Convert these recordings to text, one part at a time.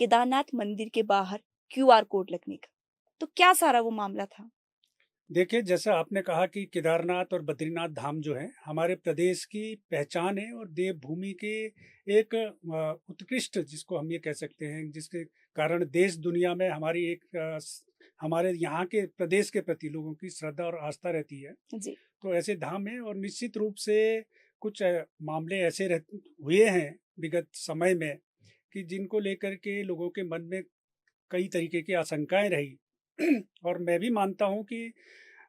केदारनाथ मंदिर के बाहर क्यूआर कोड लगने का। तो क्या सारा वो मामला था? देखिए, जैसा आपने कहा कि केदारनाथ और बद्रीनाथ धाम जो हैं, हमारे प्रदेश की पहचान है और देवभूमि के एक उत्कृष्ट जिसको हम ये कह सकते हैं, जिसके कारण देश दुनिया में हमारी हमारे यहाँ के प्रदेश के प्रति लोगों की श्रद्धा और आस्था रहती है। जी। तो ऐसे धाम हैं और निश्चित रूप से कुछ मामले ऐसे हुए हैं विगत समय में कि जिनको लेकर के लोगों के मन में कई तरीके की आशंकाएं रही। और मैं भी मानता हूं कि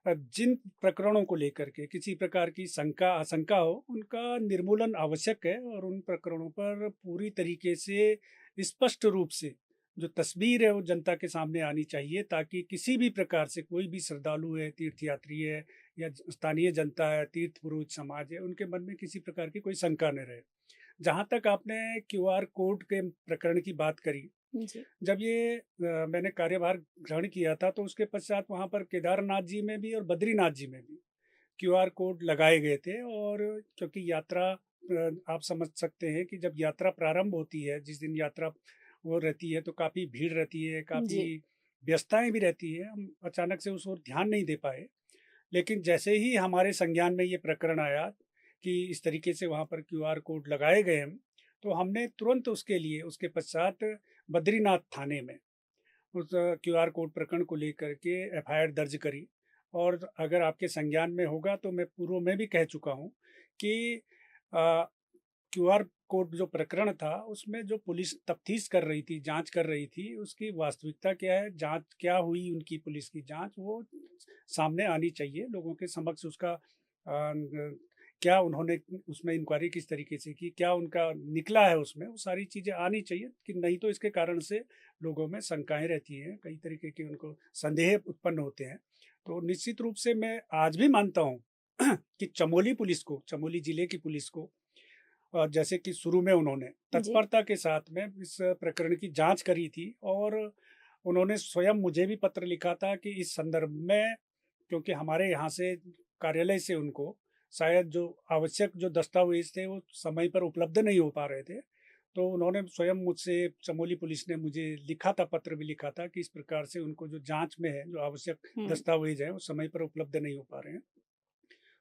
जिन प्रकरणों को लेकर के किसी प्रकार की शंका आशंका हो उनका निर्मूलन आवश्यक है और उन प्रकरणों पर पूरी तरीके से स्पष्ट रूप से जो तस्वीर है वो जनता के सामने आनी चाहिए, ताकि किसी भी प्रकार से कोई भी श्रद्धालु है, तीर्थयात्री है या स्थानीय जनता है, तीर्थ पुरोहित समाज है, उनके मन में किसी प्रकार की कोई शंका न रहे। जहाँ तक आपने क्यूआर कोड के प्रकरण की बात करी, जी। जब ये मैंने कार्यभार ग्रहण किया था तो उसके पश्चात वहाँ पर केदारनाथ जी में भी और बद्रीनाथ जी में भी क्यूआर कोड लगाए गए थे। और क्योंकि यात्रा आप समझ सकते हैं कि जब यात्रा प्रारंभ होती है, जिस दिन यात्रा वो रहती है तो काफ़ी भीड़ रहती है, जी। काफ़ी व्यस्तताएं भी रहती है। हम अचानक से उस ओर ध्यान नहीं दे पाए। लेकिन जैसे ही हमारे संज्ञान में ये प्रकरण आया कि इस तरीके से वहाँ पर क्यूआर कोड लगाए गए हैं, तो हमने तुरंत उसके लिए उसके पश्चात बद्रीनाथ थाने में उस क्यूआर कोड प्रकरण को लेकर के एफआईआर दर्ज करी। और अगर आपके संज्ञान में होगा तो मैं पूर्व में भी कह चुका हूँ कि क्यूआर कोड जो प्रकरण था उसमें जो पुलिस तफ्तीश कर रही थी, जांच कर रही थी, उसकी वास्तविकता क्या है, जांच क्या हुई, उनकी पुलिस की जांच वो सामने आनी चाहिए लोगों के समक्ष। उसका क्या उन्होंने उसमें इंक्वायरी किस तरीके से की, क्या उनका निकला है उसमें, वो सारी चीज़ें आनी चाहिए। कि नहीं तो इसके कारण से लोगों में शंकाएं रहती हैं, कई तरीके के उनको संदेह उत्पन्न होते हैं। तो निश्चित रूप से मैं आज भी मानता हूँ कि चमोली जिले की पुलिस को जैसे कि शुरू में उन्होंने जी। तत्परता के साथ में इस प्रकरण की जांच करी थी। और उन्होंने स्वयं मुझे भी पत्र लिखा था कि इस संदर्भ में, क्योंकि हमारे यहाँ से कार्यालय से उनको शायद जो आवश्यक जो दस्तावेज थे वो समय पर उपलब्ध नहीं हो पा रहे थे। तो उन्होंने स्वयं मुझसे, चमोली पुलिस ने मुझे लिखा था, पत्र भी लिखा था कि इस प्रकार से उनको जो जांच में है, जो आवश्यक हुँ। दस्तावेज है वो समय पर उपलब्ध नहीं हो पा रहे हैं।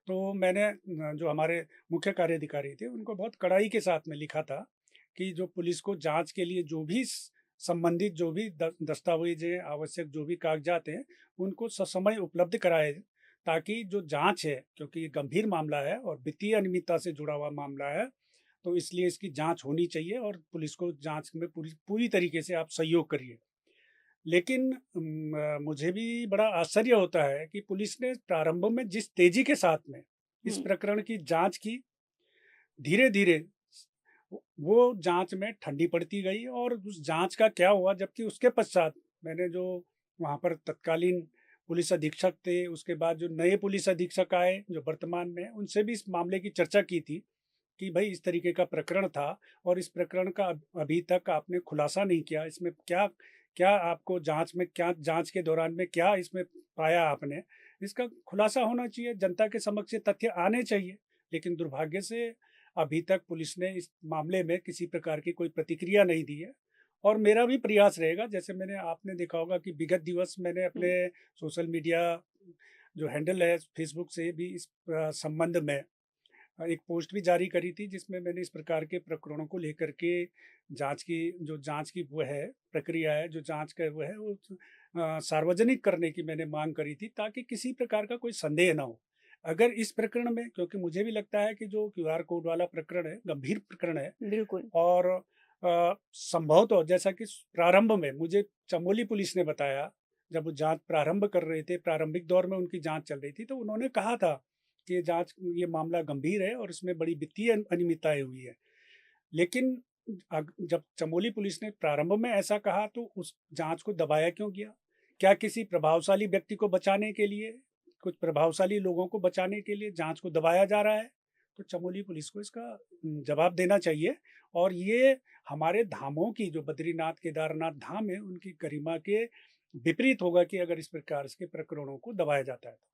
तो मैंने जो हमारे मुख्य कार्यधिकारी थे उनको बहुत कड़ाई के साथ में लिखा था कि जो पुलिस को जांच के लिए जो भी संबंधित जो भी दस्तावेज हैं, आवश्यक जो भी कागजात हैं, उनको ससमय उपलब्ध कराए, ताकि जो जांच है, क्योंकि ये गंभीर मामला है और वित्तीय अनियमितता से जुड़ा हुआ मामला है, तो इसलिए इसकी जांच होनी चाहिए और पुलिस को जांच में पूरी पूरी तरीके से आप सहयोग करिए। लेकिन मुझे भी बड़ा आश्चर्य होता है कि पुलिस ने प्रारंभ में जिस तेजी के साथ में इस हुँ। प्रकरण की जांच की, धीरे-धीरे वो जांच में ठंडी पड़ती गई। और उस जांच का क्या हुआ, जबकि उसके पश्चात मैंने जो वहाँ पर तत्कालीन पुलिस अधीक्षक थे, उसके बाद जो नए पुलिस अधीक्षक आए जो वर्तमान में, उनसे भी इस मामले की चर्चा की थी कि भाई इस तरीके का प्रकरण था और इस प्रकरण का अभी तक आपने खुलासा नहीं किया। इसमें क्या क्या आपको जांच के दौरान में क्या इसमें पाया आपने, इसका खुलासा होना चाहिए, जनता के समक्ष ये तथ्य आने चाहिए। लेकिन दुर्भाग्य से अभी तक पुलिस ने इस मामले में किसी प्रकार की कोई प्रतिक्रिया नहीं दी है। और मेरा भी प्रयास रहेगा, जैसे आपने देखा होगा कि विगत दिवस मैंने हुँ। अपने सोशल मीडिया जो हैंडल है फेसबुक से भी इस संबंध में एक पोस्ट भी जारी करी थी, जिसमें मैंने इस प्रकार के प्रकरणों को लेकर के जांच की वो है प्रक्रिया है, जो जांच का वो है वो सार्वजनिक करने की मैंने मांग करी थी, ताकि किसी प्रकार का कोई संदेह ना हो। अगर इस प्रकरण में, क्योंकि मुझे भी लगता है कि जो क्यूआर कोड वाला प्रकरण है गंभीर प्रकरण है। बिल्कुल। और संभवतः जैसा कि प्रारंभ में मुझे चमोली पुलिस ने बताया, जब वो जांच प्रारंभ कर रहे थे, प्रारंभिक दौर में उनकी जांच चल रही थी, तो उन्होंने कहा था कि ये मामला गंभीर है और इसमें बड़ी वित्तीय अनियमितताएं हुई है। लेकिन जब चमोली पुलिस ने प्रारंभ में ऐसा कहा, तो उस जांच को दबाया क्यों गया? क्या किसी प्रभावशाली व्यक्ति को बचाने के लिए, कुछ प्रभावशाली लोगों को बचाने के लिए जांच को दबाया जा रहा है? तो चमोली पुलिस को इसका जवाब देना चाहिए। और ये हमारे धामों की, जो बद्रीनाथ केदारनाथ धाम है, उनकी गरिमा के विपरीत होगा कि अगर इस प्रकार के प्रकरणों को दबाया जाता है तो।